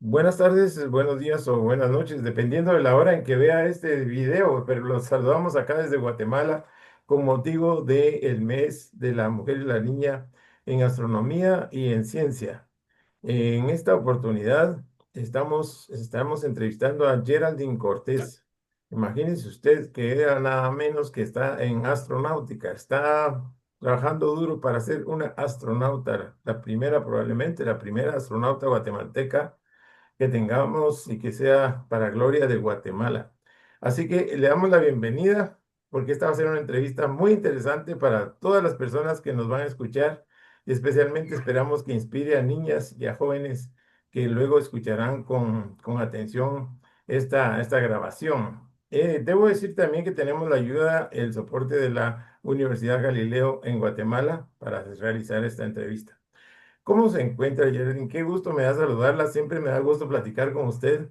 Buenas tardes, buenos días o buenas noches, dependiendo de la hora en que vea este video, pero los saludamos acá desde Guatemala con motivo del mes de la mujer y la niña en astronomía y en ciencia. En esta oportunidad estamos entrevistando a Geraldine Cortés. Imagínense usted que era nada menos que está en astronáutica, está trabajando duro para ser una astronauta, la primera, probablemente la primera astronauta guatemalteca que tengamos y que sea para gloria de Guatemala. Así que le damos la bienvenida porque esta va a ser una entrevista muy interesante para todas las personas que nos van a escuchar y especialmente esperamos que inspire a niñas y a jóvenes que luego escucharán con atención esta grabación. Debo decir también que tenemos la ayuda, el soporte de la Universidad Galileo en Guatemala para realizar esta entrevista. ¿Cómo se encuentra, Geraldine? Qué gusto me da saludarla. Siempre me da gusto platicar con usted.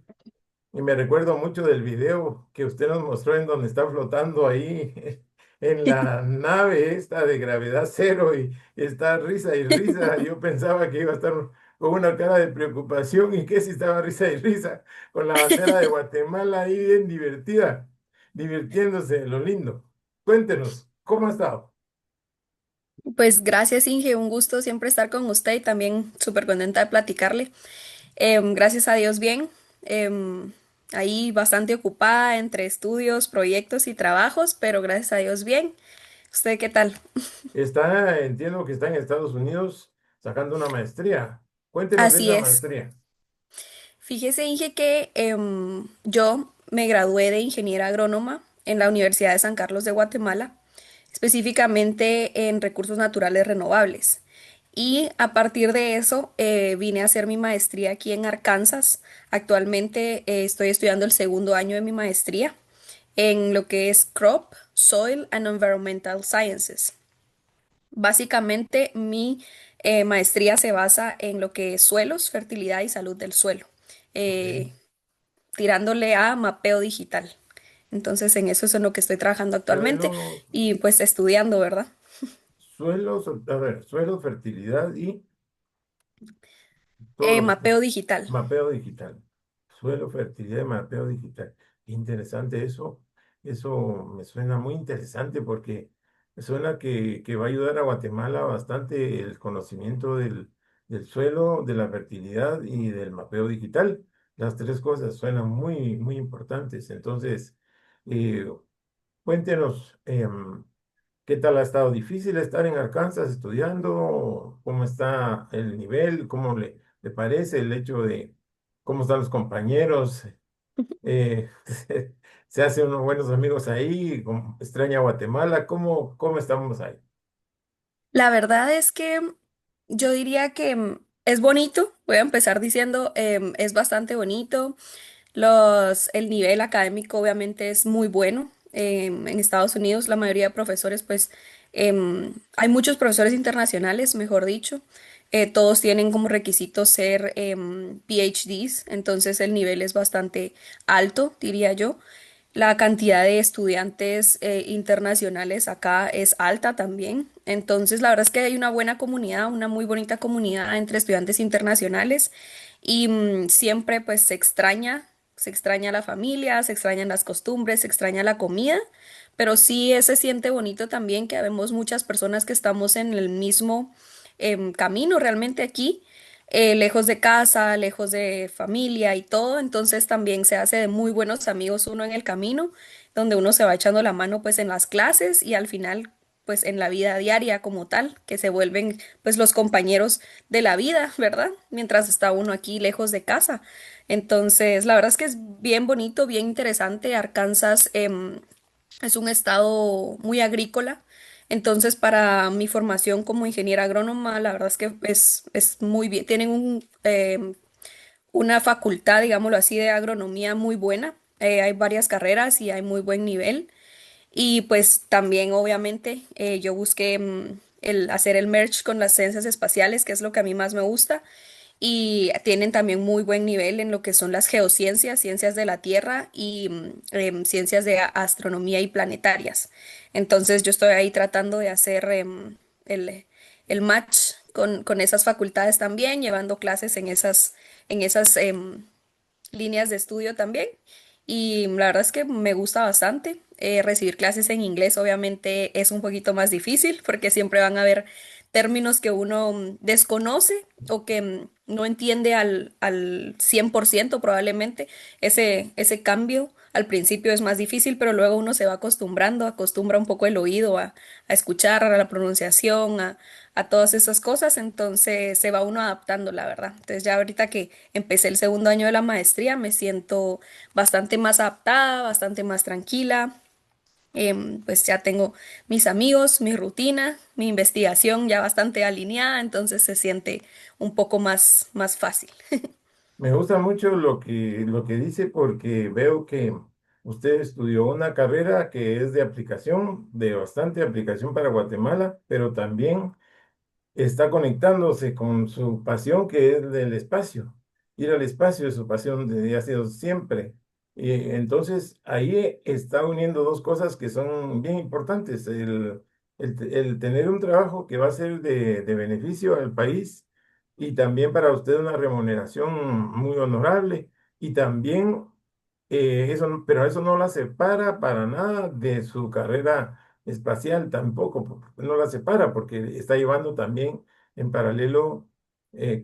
Y me recuerdo mucho del video que usted nos mostró en donde está flotando ahí en la nave esta de gravedad cero y está risa y risa. Yo pensaba que iba a estar con una cara de preocupación y que si estaba risa y risa con la bandera de Guatemala ahí bien divertida, divirtiéndose, lo lindo. Cuéntenos, ¿cómo ha estado? Pues gracias, Inge, un gusto siempre estar con usted y también súper contenta de platicarle. Gracias a Dios bien, Em, ahí bastante ocupada entre estudios, proyectos y trabajos, pero gracias a Dios bien. ¿Usted qué tal? Entiendo que está en Estados Unidos sacando una maestría. Cuéntenos de Así esa es. maestría. Fíjese, Inge, que yo me gradué de ingeniera agrónoma en la Universidad de San Carlos de Guatemala, específicamente en recursos naturales renovables. Y a partir de eso vine a hacer mi maestría aquí en Arkansas. Actualmente estoy estudiando el segundo año de mi maestría en lo que es Crop, Soil and Environmental Sciences. Básicamente mi maestría se basa en lo que es suelos, fertilidad y salud del suelo, Ok. eh, tirándole a mapeo digital. Entonces en eso es en lo que estoy trabajando actualmente Suelo, y pues estudiando, ¿verdad? suelo, fertilidad y todo lo que Mapeo digital. mapeo digital. Suelo, fertilidad y mapeo digital. Qué interesante eso. Eso me suena muy interesante porque me suena que va a ayudar a Guatemala bastante el conocimiento del suelo, de la fertilidad y del mapeo digital. Las tres cosas suenan muy, muy importantes. Entonces, eh, cuéntenos, ¿qué tal ha estado? ¿Difícil estar en Arkansas estudiando? ¿Cómo está el nivel? ¿Cómo le parece el hecho de cómo están los compañeros? Eh, ¿Se hace unos buenos amigos ahí? ¿Extraña Guatemala? ¿Cómo estamos ahí? La verdad es que yo diría que es bonito, voy a empezar diciendo, es bastante bonito. El nivel académico obviamente es muy bueno. En Estados Unidos la mayoría de profesores, pues hay muchos profesores internacionales, mejor dicho. Todos tienen como requisito ser PhDs, entonces el nivel es bastante alto, diría yo. La cantidad de estudiantes internacionales acá es alta también. Entonces, la verdad es que hay una buena comunidad, una muy bonita comunidad entre estudiantes internacionales y siempre pues se extraña la familia, se extrañan las costumbres, se extraña la comida, pero sí se siente bonito también que vemos muchas personas que estamos en el mismo camino realmente aquí, lejos de casa, lejos de familia y todo, entonces también se hace de muy buenos amigos uno en el camino, donde uno se va echando la mano pues en las clases y al final pues en la vida diaria como tal, que se vuelven pues los compañeros de la vida, ¿verdad? Mientras está uno aquí lejos de casa. Entonces, la verdad es que es bien bonito, bien interesante. Arkansas es un estado muy agrícola. Entonces, para mi formación como ingeniera agrónoma, la verdad es que es muy bien. Tienen una facultad, digámoslo así, de agronomía muy buena. Hay varias carreras y hay muy buen nivel. Y pues también, obviamente, yo busqué el hacer el merge con las ciencias espaciales, que es lo que a mí más me gusta. Y tienen también muy buen nivel en lo que son las geociencias, ciencias de la Tierra y ciencias de astronomía y planetarias. Entonces yo estoy ahí tratando de hacer el, el match con esas facultades también, llevando clases en esas líneas de estudio también. Y la verdad es que me gusta bastante. Recibir clases en inglés obviamente es un poquito más difícil porque siempre van a haber términos que uno desconoce o que no entiende al 100% probablemente. Ese cambio al principio es más difícil, pero luego uno se va acostumbrando, acostumbra un poco el oído a escuchar, a la pronunciación, a todas esas cosas, entonces se va uno adaptando, la verdad. Entonces ya ahorita que empecé el segundo año de la maestría, me siento bastante más adaptada, bastante más tranquila. Pues ya tengo mis amigos, mi rutina, mi investigación ya bastante alineada, entonces se siente un poco más fácil. Me gusta mucho lo que dice porque veo que usted estudió una carrera que es de aplicación, de bastante aplicación para Guatemala, pero también está conectándose con su pasión que es del espacio. Ir al espacio es su pasión desde ha sido siempre. Y entonces ahí está uniendo dos cosas que son bien importantes. El tener un trabajo que va a ser de beneficio al país y también para usted una remuneración muy honorable. Y también pero eso no la separa para nada de su carrera espacial tampoco, no la separa porque está llevando también en paralelo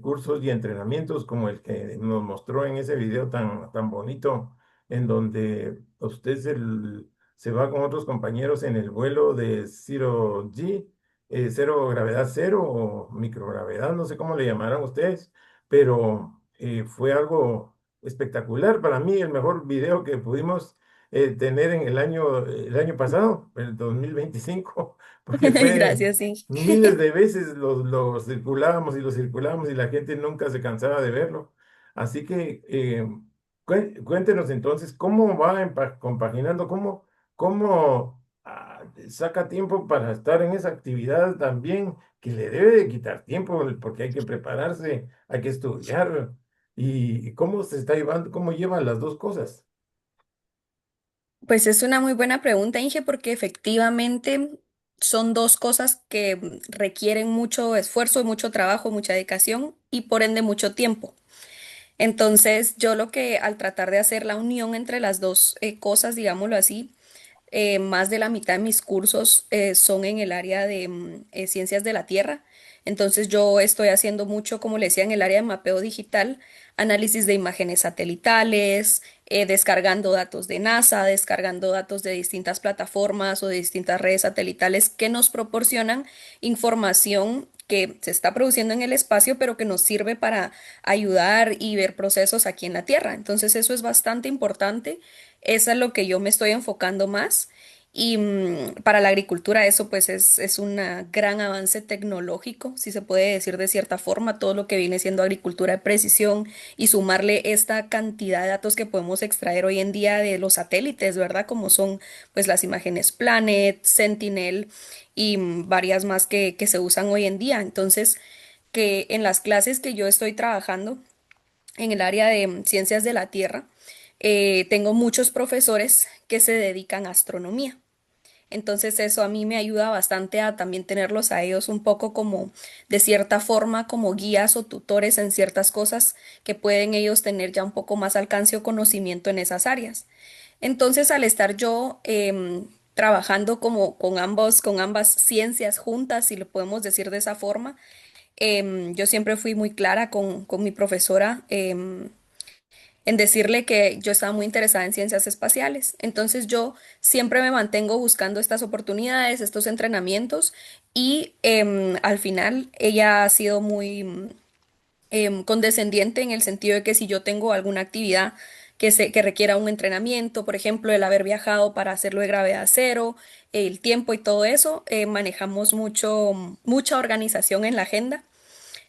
cursos y entrenamientos como el que nos mostró en ese video tan bonito, en donde usted se va con otros compañeros en el vuelo de Zero G, cero gravedad cero o microgravedad, no sé cómo le llamarán ustedes, pero fue algo espectacular para mí, el mejor video que pudimos tener en el año pasado, el 2025 porque fue Gracias, sí. miles de veces lo circulábamos y lo circulábamos y la gente nunca se cansaba de verlo. Así que cuéntenos entonces cómo va compaginando, cómo saca tiempo para estar en esa actividad también, que le debe de quitar tiempo porque hay que prepararse, hay que estudiar y cómo se está llevando, cómo llevan las dos cosas. Pues es una muy buena pregunta, Inge, porque efectivamente son dos cosas que requieren mucho esfuerzo, mucho trabajo, mucha dedicación y por ende mucho tiempo. Entonces, yo lo que al tratar de hacer la unión entre las dos cosas, digámoslo así, más de la mitad de mis cursos son en el área de ciencias de la Tierra. Entonces yo estoy haciendo mucho, como le decía, en el área de mapeo digital, análisis de imágenes satelitales, descargando datos de NASA, descargando datos de distintas plataformas o de distintas redes satelitales que nos proporcionan información que se está produciendo en el espacio, pero que nos sirve para ayudar y ver procesos aquí en la Tierra. Entonces eso es bastante importante. Eso es lo que yo me estoy enfocando más. Y para la agricultura eso pues es un gran avance tecnológico, si se puede decir de cierta forma, todo lo que viene siendo agricultura de precisión y sumarle esta cantidad de datos que podemos extraer hoy en día de los satélites, ¿verdad? Como son pues las imágenes Planet, Sentinel y varias más que se usan hoy en día. Entonces, que en las clases que yo estoy trabajando, en el área de ciencias de la Tierra, tengo muchos profesores que se dedican a astronomía. Entonces eso a mí me ayuda bastante a también tenerlos a ellos un poco como de cierta forma como guías o tutores en ciertas cosas que pueden ellos tener ya un poco más alcance o conocimiento en esas áreas. Entonces al estar yo trabajando como con ambas ciencias juntas, si lo podemos decir de esa forma, yo siempre fui muy clara con mi profesora en decirle que yo estaba muy interesada en ciencias espaciales. Entonces yo siempre me mantengo buscando estas oportunidades, estos entrenamientos y al final ella ha sido muy condescendiente en el sentido de que si yo tengo alguna actividad que requiera un entrenamiento, por ejemplo, el haber viajado para hacerlo de gravedad cero, el tiempo y todo eso, manejamos mucha organización en la agenda.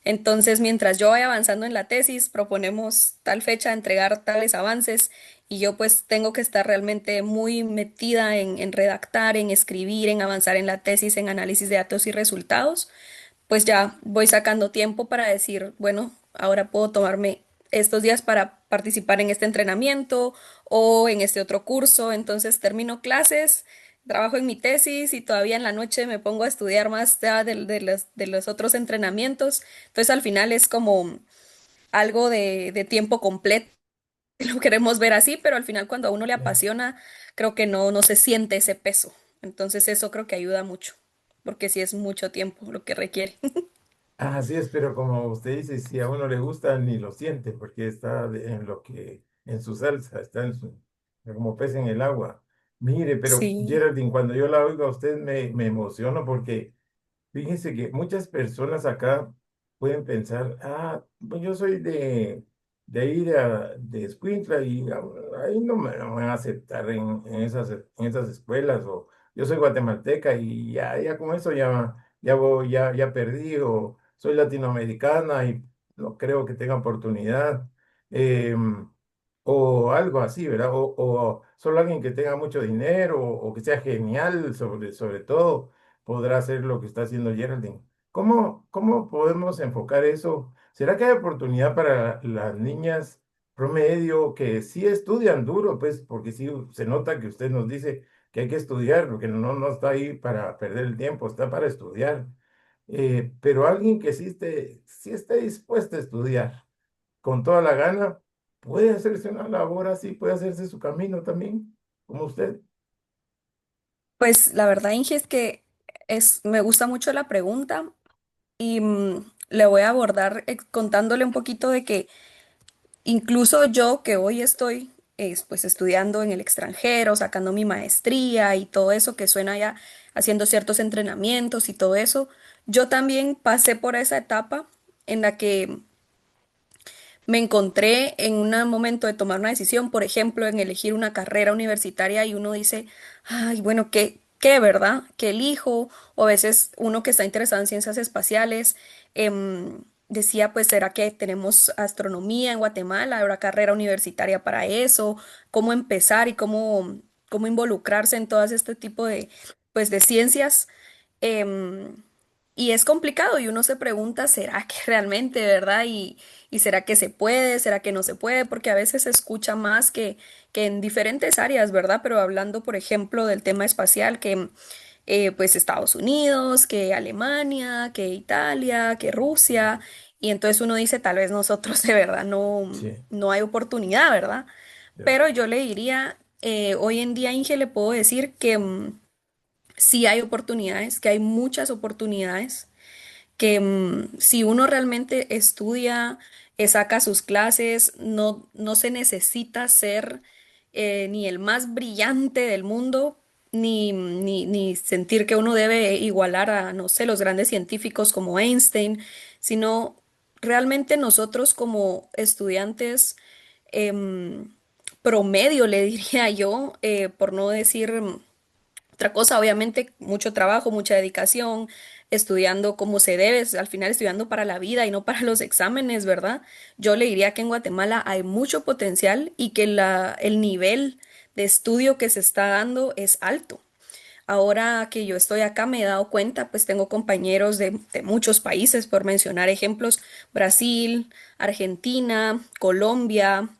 Entonces, mientras yo vaya avanzando en la tesis, proponemos tal fecha, entregar tales avances y yo pues tengo que estar realmente muy metida en redactar, en escribir, en avanzar en la tesis, en análisis de datos y resultados, pues ya voy sacando tiempo para decir, bueno, ahora puedo tomarme estos días para participar en este entrenamiento o en este otro curso. Entonces termino clases, trabajo en mi tesis y todavía en la noche me pongo a estudiar más ya de los otros entrenamientos. Entonces al final es como algo de tiempo completo. Lo queremos ver así, pero al final cuando a uno le Ya. apasiona, creo que no se siente ese peso. Entonces eso creo que ayuda mucho, porque sí es mucho tiempo lo que requiere. Así es, pero como usted dice, si a uno le gusta, ni lo siente, porque está en su salsa, está como pez en el agua. Mire, pero Sí. Geraldine, cuando yo la oigo a usted me emociono porque fíjense que muchas personas acá pueden pensar, pues yo soy de ahí de Escuintla y ahí no me van a aceptar en esas escuelas, o yo soy guatemalteca y ya con eso ya voy, ya perdí, o soy latinoamericana y no creo que tenga oportunidad, o algo así, ¿verdad? O solo alguien que tenga mucho dinero o que sea genial sobre todo podrá hacer lo que está haciendo Geraldine. ¿Cómo podemos enfocar eso? ¿Será que hay oportunidad para las niñas promedio que sí estudian duro? Pues porque sí se nota que usted nos dice que hay que estudiar, porque no está ahí para perder el tiempo, está para estudiar. Pero alguien que sí esté dispuesto a estudiar con toda la gana, puede hacerse una labor así, puede hacerse su camino también, como usted. Pues la verdad, Inge, es que me gusta mucho la pregunta y le voy a abordar contándole un poquito de que incluso yo que hoy estoy pues estudiando en el extranjero, sacando mi maestría y todo eso que suena ya haciendo ciertos entrenamientos y todo eso, yo también pasé por esa etapa en la que me encontré en un momento de tomar una decisión, por ejemplo, en elegir una carrera universitaria y uno dice, ay, bueno, ¿qué, verdad? ¿Qué elijo? O a veces uno que está interesado en ciencias espaciales decía, pues, ¿será que tenemos astronomía en Guatemala? ¿Habrá carrera universitaria para eso? ¿Cómo empezar y cómo involucrarse en todo este tipo pues, de ciencias? Em, y es complicado y uno se pregunta, ¿será que realmente, verdad? Y será que se puede, será que no se puede, porque a veces se escucha más que en diferentes áreas, ¿verdad? Pero hablando, por ejemplo, del tema espacial, que pues Estados Unidos, que Alemania, que Italia, que Rusia, y entonces uno dice, tal vez nosotros de verdad Sí, no hay oportunidad, ¿verdad? ya, Pero yo le diría, hoy en día, Inge, le puedo decir que sí hay oportunidades, que hay muchas oportunidades que si uno realmente estudia, saca sus clases, no se necesita ser ni el más brillante del mundo, ni sentir que uno debe igualar a, no sé, los grandes científicos como Einstein, sino realmente nosotros como estudiantes em, promedio, le diría yo, por no decir otra cosa, obviamente, mucho trabajo, mucha dedicación, estudiando como se debe, al final estudiando para la vida y no para los exámenes, ¿verdad? Yo le diría que en Guatemala hay mucho potencial y que el nivel de estudio que se está dando es alto. Ahora que yo estoy acá me he dado cuenta, pues tengo compañeros de muchos países, por mencionar ejemplos, Brasil, Argentina, Colombia,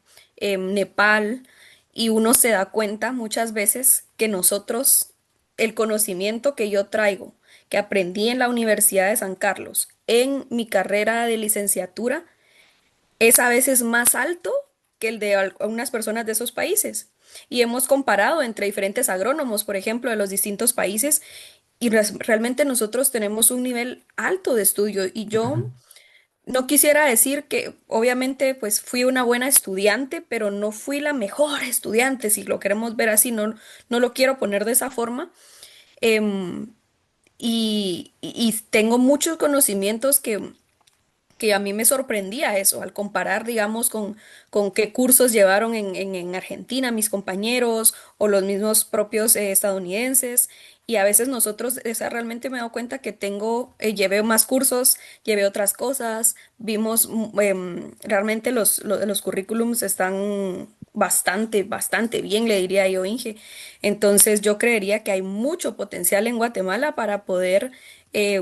Nepal, y uno se da cuenta muchas veces que nosotros, el conocimiento que yo traigo, que aprendí en la Universidad de San Carlos, en mi carrera de licenciatura, es a veces más alto que el de algunas personas de esos países. Y hemos comparado entre diferentes agrónomos, por ejemplo, de los distintos países, y realmente nosotros tenemos un nivel alto de estudio. Y yo no quisiera decir que obviamente pues fui una buena estudiante, pero no fui la mejor estudiante, si lo queremos ver así, no lo quiero poner de esa forma. Em, y tengo muchos conocimientos que a mí me sorprendía eso, al comparar, digamos, con qué cursos llevaron en Argentina mis compañeros o los mismos propios estadounidenses. Y a veces nosotros, esa realmente me he dado cuenta que llevé más cursos, llevé otras cosas, vimos, realmente los currículums están bastante bien, le diría yo, Inge. Entonces yo creería que hay mucho potencial en Guatemala para poder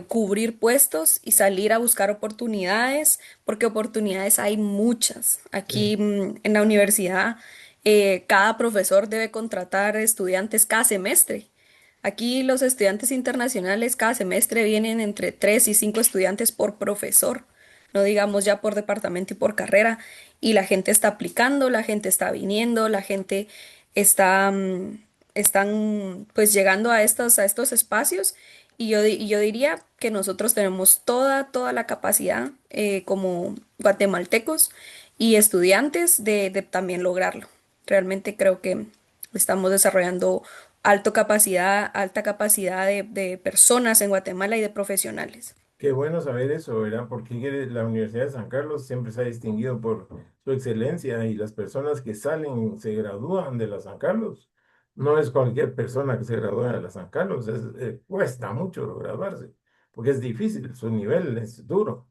cubrir puestos y salir a buscar oportunidades, porque oportunidades hay muchas. sí. Aquí en la universidad, cada profesor debe contratar estudiantes cada semestre. Aquí los estudiantes internacionales cada semestre vienen entre 3 y 5 estudiantes por profesor, no digamos ya por departamento y por carrera, y la gente está aplicando, la gente está viniendo, la gente está, están pues llegando a estos espacios y yo diría que nosotros tenemos toda la capacidad como guatemaltecos y estudiantes de también lograrlo. Realmente creo que estamos desarrollando alta capacidad de personas en Guatemala y de profesionales. Qué bueno saber eso, ¿verdad? Porque la Universidad de San Carlos siempre se ha distinguido por su excelencia y las personas que salen, se gradúan de la San Carlos. No es cualquier persona que se gradúa de la San Carlos, cuesta mucho graduarse, porque es difícil, su nivel es duro.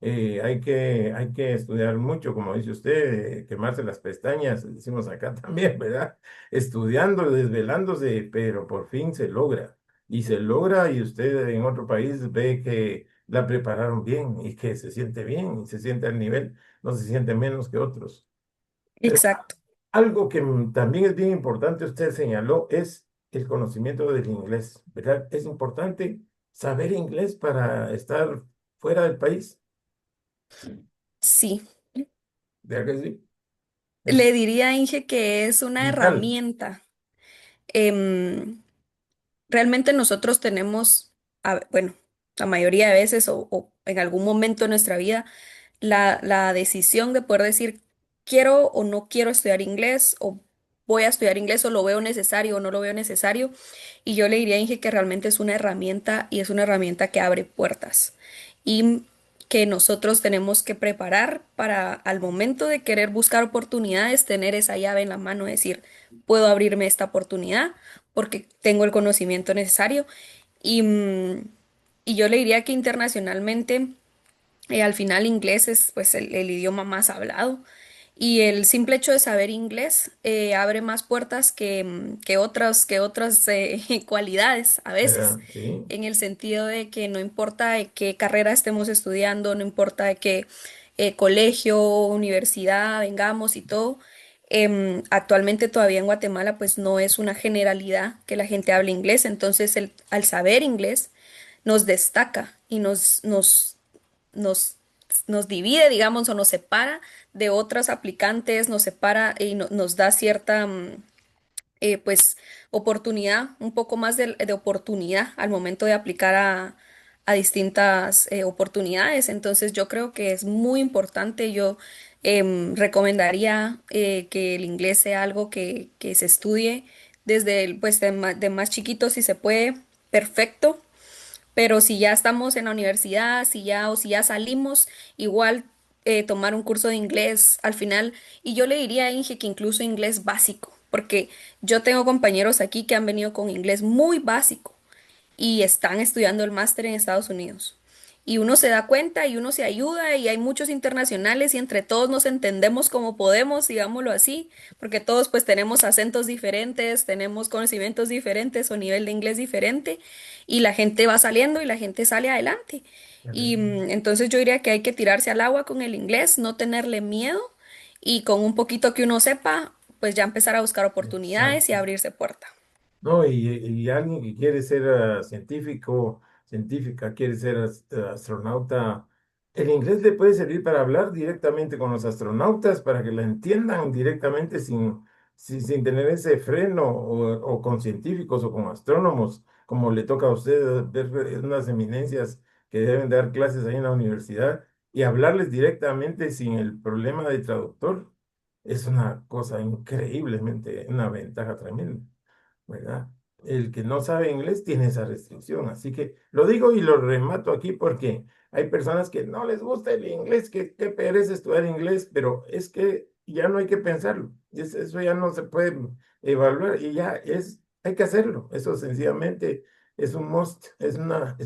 Hay que estudiar mucho, como dice usted, quemarse las pestañas, decimos acá también, ¿verdad? Estudiando, desvelándose, pero por fin se logra. Y se logra y usted en otro país ve que la prepararon bien y que se siente bien y se siente al nivel, no se siente menos que otros. Pero Exacto. algo que también es bien importante, usted señaló, es el conocimiento del inglés, ¿verdad? Es importante saber inglés para estar fuera del país, Sí. ¿verdad que sí? Le Es diría, Inge, que es una vital. herramienta. Em, Realmente nosotros tenemos, bueno, la mayoría de veces o en algún momento de nuestra vida, la decisión de poder decir, quiero o no quiero estudiar inglés, o voy a estudiar inglés, o lo veo necesario o no lo veo necesario. Y yo le diría a Inge que realmente es una herramienta y es una herramienta que abre puertas y que nosotros tenemos que preparar para al momento de querer buscar oportunidades, tener esa llave en la mano, decir, puedo abrirme esta oportunidad porque tengo el conocimiento necesario. Y, y yo le diría que internacionalmente al final inglés es pues el idioma más hablado y el simple hecho de saber inglés abre más puertas que otras cualidades a veces, ¿Verdad? Sí. en el sentido de que no importa de qué carrera estemos estudiando, no importa de qué colegio, universidad vengamos y todo. Actualmente todavía en Guatemala pues no es una generalidad que la gente hable inglés, entonces al saber inglés nos destaca y nos, nos divide, digamos, o nos separa de otros aplicantes, nos separa y nos da cierta, pues, oportunidad, un poco más de oportunidad al momento de aplicar a distintas oportunidades. Entonces, yo creo que es muy importante. Yo recomendaría que el inglés sea algo que se estudie desde pues, de más chiquito, si se puede, perfecto, pero si ya estamos en la universidad, si ya o si ya salimos, igual tomar un curso de inglés al final. Y yo le diría a Inge que incluso inglés básico, porque yo tengo compañeros aquí que han venido con inglés muy básico y están estudiando el máster en Estados Unidos. Y uno se da cuenta y uno se ayuda y hay muchos internacionales y entre todos nos entendemos como podemos, digámoslo así, porque todos pues tenemos acentos diferentes, tenemos conocimientos diferentes o nivel de inglés diferente y la gente va saliendo y la gente sale adelante. Y entonces yo diría que hay que tirarse al agua con el inglés, no tenerle miedo y con un poquito que uno sepa, pues ya empezar a buscar oportunidades y Exacto. abrirse puerta. No, y alguien que quiere ser científico, científica, quiere ser astronauta, el inglés le puede servir para hablar directamente con los astronautas, para que la entiendan directamente sin tener ese freno, o con científicos o con astrónomos, como le toca a usted ver unas eminencias que deben dar clases ahí en la universidad y hablarles directamente sin el problema de traductor. Es una cosa increíblemente, una ventaja tremenda. ¿Verdad? El que no sabe inglés tiene esa restricción. Así que lo digo y lo remato aquí porque hay personas que no les gusta el inglés, que qué pereza estudiar inglés, pero es que ya no hay que pensarlo. Eso ya no se puede evaluar y ya hay que hacerlo. Eso sencillamente es un must, es una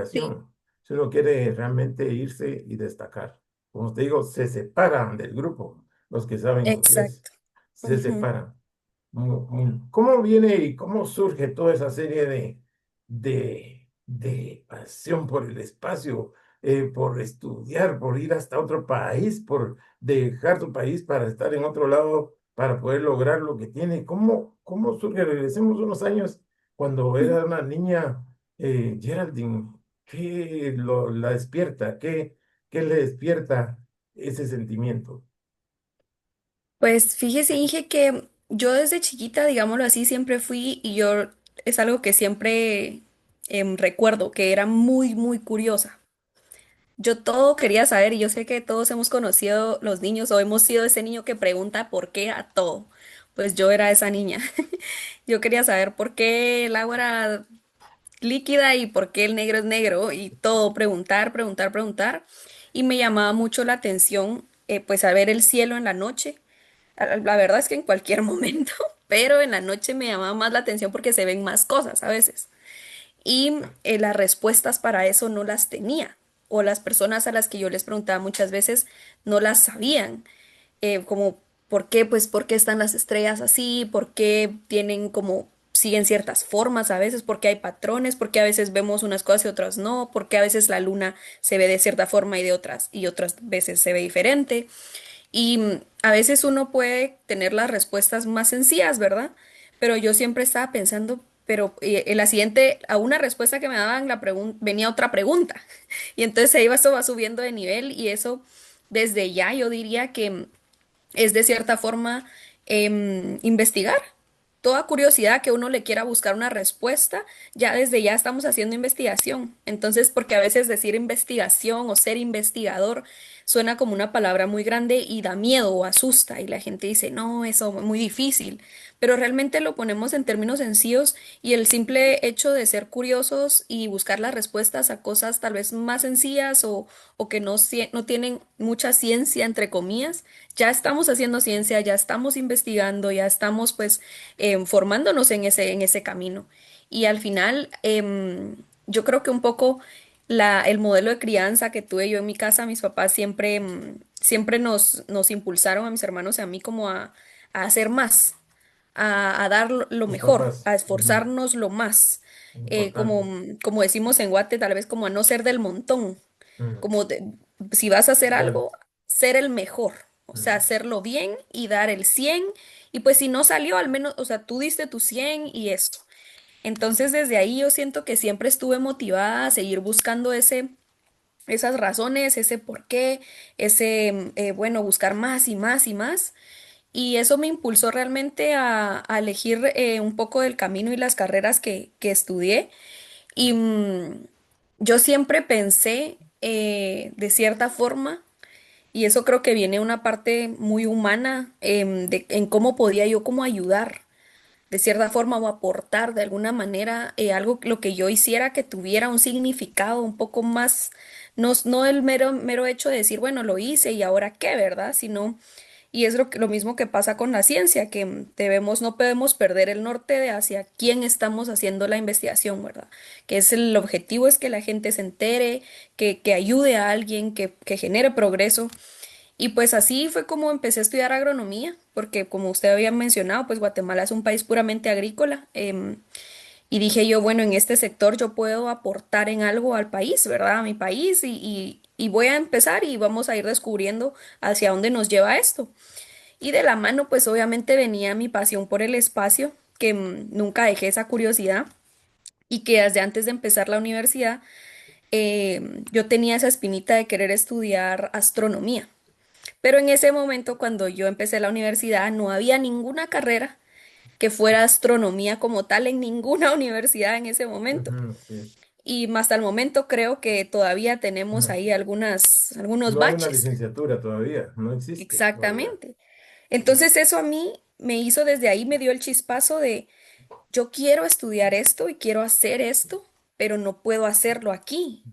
Sí, obligación. Si uno quiere realmente irse y destacar. Como te digo, se separan del grupo los que saben inglés. exacto. Se Ujú. separan. ¿Cómo viene y cómo surge toda esa serie de pasión por el espacio, por estudiar, por ir hasta otro país, por dejar tu país para estar en otro lado, para poder lograr lo que tiene? ¿Cómo surge? Regresemos unos años. cuando era una niña, Geraldine, la despierta? ¿Qué le despierta ese sentimiento? Pues fíjese, Inge, que yo desde chiquita, digámoslo así, siempre fui y yo es algo que siempre recuerdo, que era muy, muy curiosa. Yo todo quería saber y yo sé que todos hemos conocido los niños o hemos sido ese niño que pregunta por qué a todo. Pues yo era esa niña. Yo quería saber por qué el agua era líquida y por qué el negro es negro y todo, preguntar, preguntar, preguntar. Y me llamaba mucho la atención, pues, saber el cielo en la noche. La verdad es que en cualquier momento, pero en la noche me llamaba más la atención porque se ven más cosas a veces. Y las respuestas para eso no las tenía. O las personas a las que yo les preguntaba muchas veces no las sabían. Como, ¿por qué? Pues, ¿por qué están las estrellas así? ¿Por qué tienen como, siguen ciertas formas a veces? ¿Por qué hay patrones? ¿Por qué a veces vemos unas cosas y otras no? ¿Por qué a veces la luna se ve de cierta forma y otras veces se ve diferente? Y a veces uno puede tener las respuestas más sencillas, ¿verdad? Pero yo siempre estaba pensando, pero en la siguiente, a una respuesta que me daban, venía otra pregunta. Y entonces se iba, eso va subiendo de nivel y eso desde ya yo diría que es de cierta forma investigar. Toda curiosidad que uno le quiera buscar una respuesta, ya desde ya estamos haciendo investigación. Entonces, porque a veces decir investigación o ser investigador suena como una palabra muy grande y da miedo o asusta y la gente dice, no, eso es muy difícil, pero realmente lo ponemos en términos sencillos y el simple hecho de ser curiosos y buscar las respuestas a cosas tal vez más sencillas o que no tienen mucha ciencia, entre comillas, ya estamos haciendo ciencia, ya estamos investigando, ya estamos pues formándonos en ese camino. Y al final, yo creo que un poco el modelo de crianza que tuve yo en mi casa, mis papás siempre, siempre nos impulsaron a mis hermanos y a mí como a hacer más, a dar lo Tus mejor, papás, a ujú, esforzarnos lo más, importante. como decimos en Guate, tal vez como a no ser del montón, Mm, como si vas a hacer ya, algo, ser el mejor, o sea, mm. hacerlo bien y dar el 100 y pues si no salió, al menos, o sea, tú diste tu 100 y eso. Entonces desde ahí yo siento que siempre estuve motivada a seguir buscando esas razones, ese por qué, bueno, buscar más y más y más. Y eso me impulsó realmente a elegir un poco del camino y las carreras que estudié. Y yo siempre pensé de cierta forma, y eso creo que viene una parte muy humana en cómo podía yo como ayudar de cierta forma o aportar de alguna manera algo, lo que yo hiciera que tuviera un significado un poco más, no el mero hecho de decir, bueno, lo hice y ahora qué, ¿verdad? Sino y es lo mismo que pasa con la ciencia, que no podemos perder el norte de hacia quién estamos haciendo la investigación, ¿verdad? Que es el objetivo es que la gente se entere, que ayude a alguien, que genere progreso. Y pues así fue como empecé a estudiar agronomía, porque como usted había mencionado, pues Guatemala es un país puramente agrícola. Y dije yo, bueno, en este sector yo puedo aportar en algo al país, ¿verdad? A mi país y voy a empezar y vamos a ir descubriendo hacia dónde nos lleva esto. Y de la mano, pues obviamente venía mi pasión por el espacio, que nunca dejé esa curiosidad y que desde antes de empezar la universidad, yo tenía esa espinita de querer estudiar astronomía. Pero en ese momento, cuando yo empecé la universidad, no había ninguna carrera que fuera astronomía como tal en ninguna universidad en ese momento. Ujú, sí. Y hasta el momento creo que todavía tenemos Ujú. ahí algunos No hay una baches. licenciatura todavía, no existe todavía. Exactamente. Entonces eso a mí me hizo desde ahí, me dio el chispazo de yo quiero estudiar esto y quiero hacer esto, pero no puedo hacerlo aquí.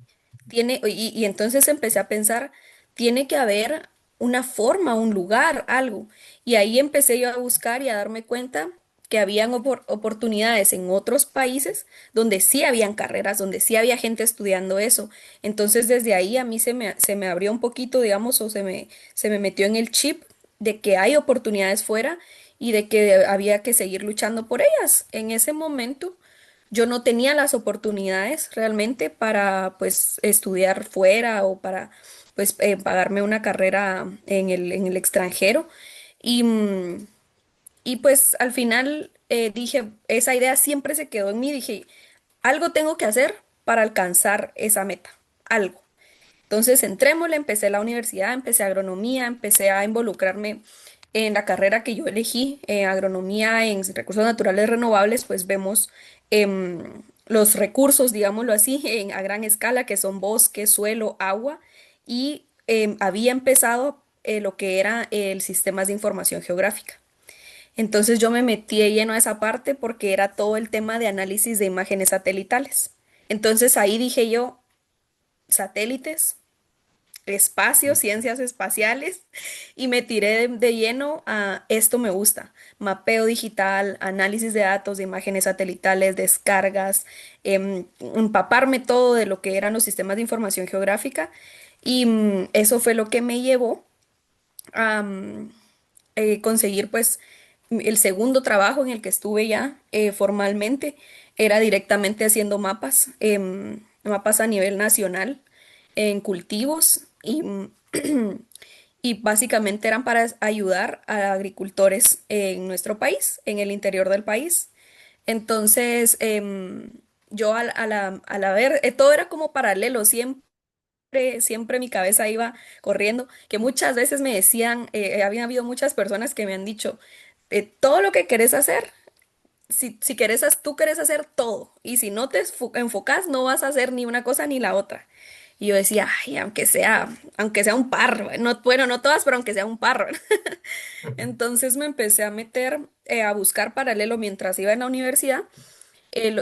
Y entonces empecé a pensar, tiene que haber una forma, un lugar, algo. Y ahí empecé yo a buscar y a darme cuenta que habían oportunidades en otros países donde sí habían carreras, donde sí había gente estudiando eso. Entonces desde ahí a mí se me abrió un poquito, digamos, se me metió en el chip de que hay oportunidades fuera y de que había que seguir luchando por ellas. En ese momento yo no tenía las oportunidades realmente para pues estudiar fuera o para pues pagarme una carrera en el extranjero y, y pues al final dije, esa idea siempre se quedó en mí, dije, algo tengo que hacer para alcanzar esa meta, algo. Entonces, entrémosle, empecé la universidad, empecé agronomía, empecé a involucrarme en la carrera que yo elegí, agronomía en recursos naturales renovables, pues vemos los recursos, digámoslo así, a gran escala, que son bosque, suelo, agua, y había empezado lo que era el sistemas de información geográfica. Entonces yo me metí de lleno a esa parte porque era todo el tema de análisis de imágenes satelitales. Entonces ahí dije yo, satélites, espacio, ciencias espaciales, y me tiré de lleno a esto me gusta. Mapeo digital, análisis de datos, de imágenes satelitales, descargas, empaparme todo de lo que eran los sistemas de información geográfica. Y eso fue lo que me llevó a conseguir pues el segundo trabajo en el que estuve ya formalmente. Era directamente haciendo mapas, mapas a nivel nacional en cultivos y básicamente eran para ayudar a agricultores en nuestro país, en el interior del país. Entonces, yo al ver, todo era como paralelo, siempre mi cabeza iba corriendo, que muchas veces me decían, había habido muchas personas que me han dicho, todo lo que querés hacer, si querés, tú querés hacer todo, y si no te enfocas, no vas a hacer ni una cosa ni la otra. Y yo decía, ay, aunque sea un par, no, bueno, no todas, pero aunque sea un par. Entonces me empecé a meter, a buscar paralelo mientras iba en la universidad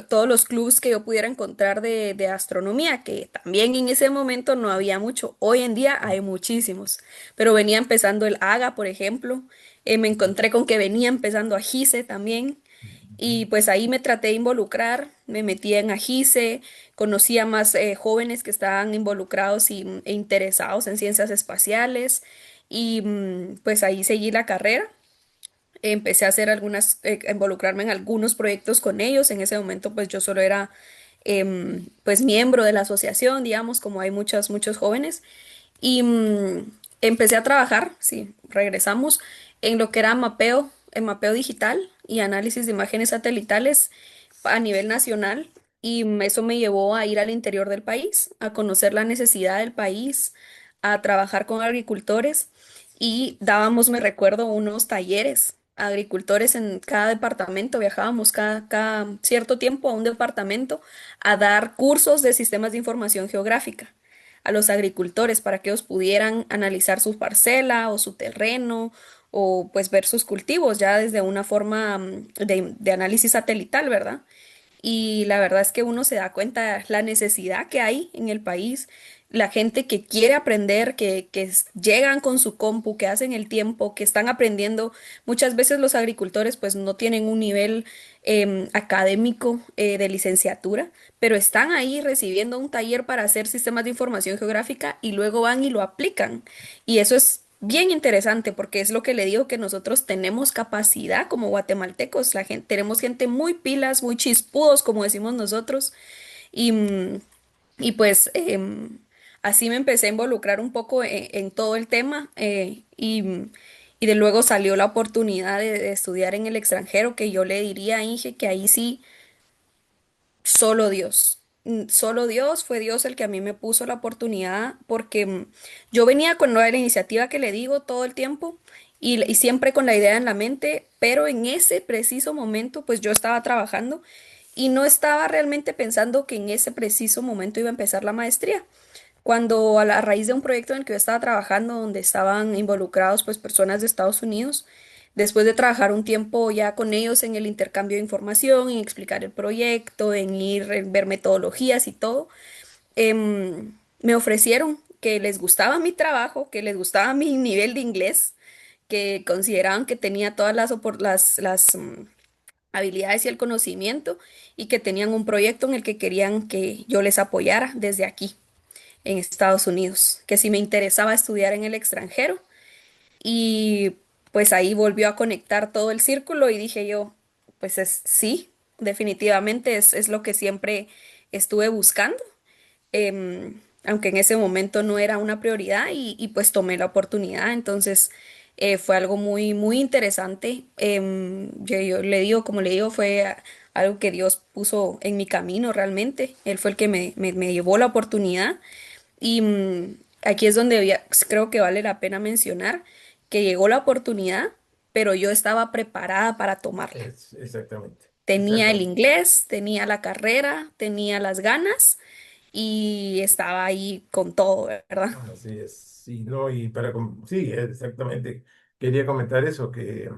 todos los clubs que yo pudiera encontrar de astronomía, que también en ese momento no había mucho. Hoy en día hay muchísimos, pero venía empezando el AGA, por ejemplo. Me encontré con que venía empezando AGICE también. Y pues ahí me traté de involucrar, me metí en AGICE, conocí a más jóvenes que estaban involucrados e interesados en ciencias espaciales. Y pues ahí seguí la carrera. Empecé a hacer a involucrarme en algunos proyectos con ellos. En ese momento, pues yo solo era, pues miembro de la asociación, digamos, como hay muchos jóvenes. Y empecé a trabajar, sí, regresamos en lo que era mapeo, en mapeo digital y análisis de imágenes satelitales a nivel nacional. Y eso me llevó a ir al interior del país, a conocer la necesidad del país, a trabajar con agricultores y dábamos, me recuerdo, unos talleres a agricultores en cada departamento. Viajábamos cada cierto tiempo a un departamento a dar cursos de sistemas de información geográfica a los agricultores para que ellos pudieran analizar su parcela o su terreno o pues ver sus cultivos ya desde una forma de análisis satelital, ¿verdad? Y la verdad es que uno se da cuenta la necesidad que hay en el país, la gente que quiere aprender, llegan con su compu, que hacen el tiempo, que están aprendiendo. Muchas veces los agricultores pues no tienen un nivel académico de licenciatura, pero están ahí recibiendo un taller para hacer sistemas de información geográfica y luego van y lo aplican. Y eso es bien interesante porque es lo que le digo que nosotros tenemos capacidad como guatemaltecos, la gente, tenemos gente muy pilas, muy chispudos, como decimos nosotros, y, y pues así me empecé a involucrar un poco en todo el tema y de luego salió la oportunidad de estudiar en el extranjero, que yo le diría a Inge que ahí sí solo Dios. Solo Dios, fue Dios el que a mí me puso la oportunidad porque yo venía con la iniciativa que le digo todo el tiempo y siempre con la idea en la mente, pero en ese preciso momento pues yo estaba trabajando y no estaba realmente pensando que en ese preciso momento iba a empezar la maestría. Cuando a raíz de un proyecto en el que yo estaba trabajando, donde estaban involucrados pues personas de Estados Unidos, después de trabajar un tiempo ya con ellos en el intercambio de información, en explicar el proyecto, en ir, en ver metodologías y todo, me ofrecieron que les gustaba mi trabajo, que les gustaba mi nivel de inglés, que consideraban que tenía todas las habilidades y el conocimiento y que tenían un proyecto en el que querían que yo les apoyara desde aquí en Estados Unidos, que si me interesaba estudiar en el extranjero y pues ahí volvió a conectar todo el círculo y dije yo, pues sí, definitivamente es lo que siempre estuve buscando, aunque en ese momento no era una prioridad y pues tomé la oportunidad. Entonces, Fue algo muy, muy interesante. Yo le digo, como le digo, fue algo que Dios puso en mi camino realmente. Él fue el que me llevó la oportunidad. Y aquí es donde creo que vale la pena mencionar que llegó la oportunidad, pero yo estaba preparada para tomarla. Es, exactamente, Tenía el exactamente. inglés, tenía la carrera, tenía las ganas y estaba ahí con todo, ¿verdad? Así es, sí, no, y sí, exactamente. Quería comentar eso, que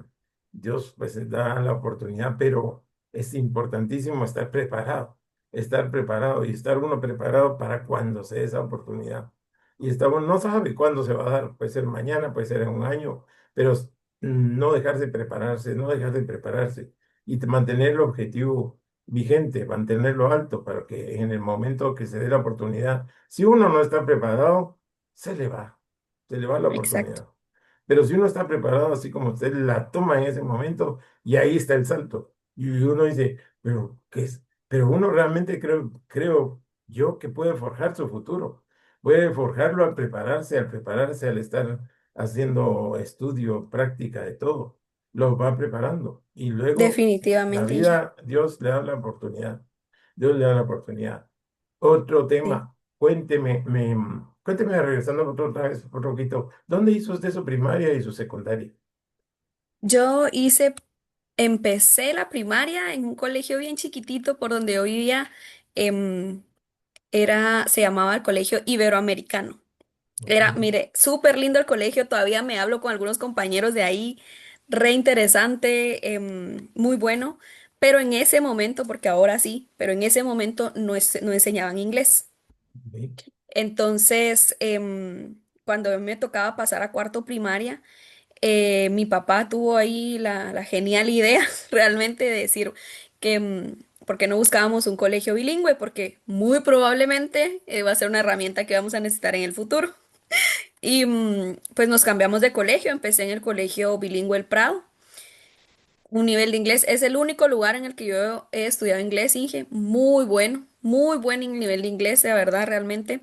Dios pues da la oportunidad, pero es importantísimo estar preparado y estar uno preparado para cuando se dé esa oportunidad. Y está uno no sabe cuándo se va a dar, puede ser mañana, puede ser en un año, pero no dejarse de prepararse, no dejar de prepararse y mantener el objetivo vigente, mantenerlo alto para que en el momento que se dé la oportunidad, si uno no está preparado, se le va, se le va la Exacto, oportunidad. Pero si uno está preparado, así como usted la toma en ese momento, y ahí está el salto. Y uno dice, pero ¿qué es? Pero uno realmente creo yo que puede forjar su futuro. Puede forjarlo al prepararse, al estar haciendo estudio, práctica de todo. Lo va preparando. Y luego la definitivamente, Inge. vida, Dios le da la oportunidad. Dios le da la oportunidad. Otro Sí. tema. Cuénteme, regresando otra vez, un poquito, ¿dónde hizo usted su primaria y su secundaria? Yo empecé la primaria en un colegio bien chiquitito por donde yo vivía. em, Se llamaba el Colegio Iberoamericano. Ok, Era, mire, súper lindo el colegio, todavía me hablo con algunos compañeros de ahí, re interesante, muy bueno, pero en ese momento, porque ahora sí, pero en ese momento no enseñaban inglés. ok, Entonces, cuando a mí me tocaba pasar a cuarto primaria, mi papá tuvo ahí la genial idea realmente de decir que, ¿por qué no buscábamos un colegio bilingüe? Porque muy probablemente va a ser una herramienta que vamos a necesitar en el futuro. Y pues nos cambiamos de colegio, empecé en el colegio bilingüe El Prado, un nivel de inglés, es el único lugar en el que yo he estudiado inglés, Inge, muy buen nivel de inglés, de verdad, realmente.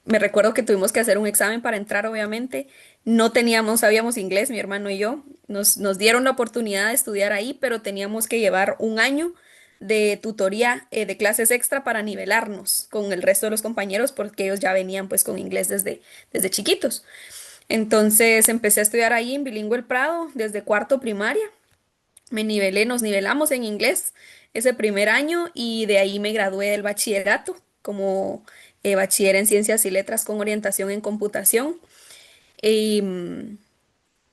Me recuerdo que tuvimos que hacer un examen para entrar, obviamente, no sabíamos inglés, mi hermano y yo, nos dieron la oportunidad de estudiar ahí, pero teníamos que llevar un año de tutoría, de clases extra para nivelarnos con el resto de los compañeros, porque ellos ya venían pues con inglés desde chiquitos. Entonces empecé a estudiar ahí en Bilingüe El Prado desde cuarto primaria. Nos nivelamos en inglés ese primer año y de ahí me gradué del bachillerato como bachiller en ciencias y letras con orientación en computación. Y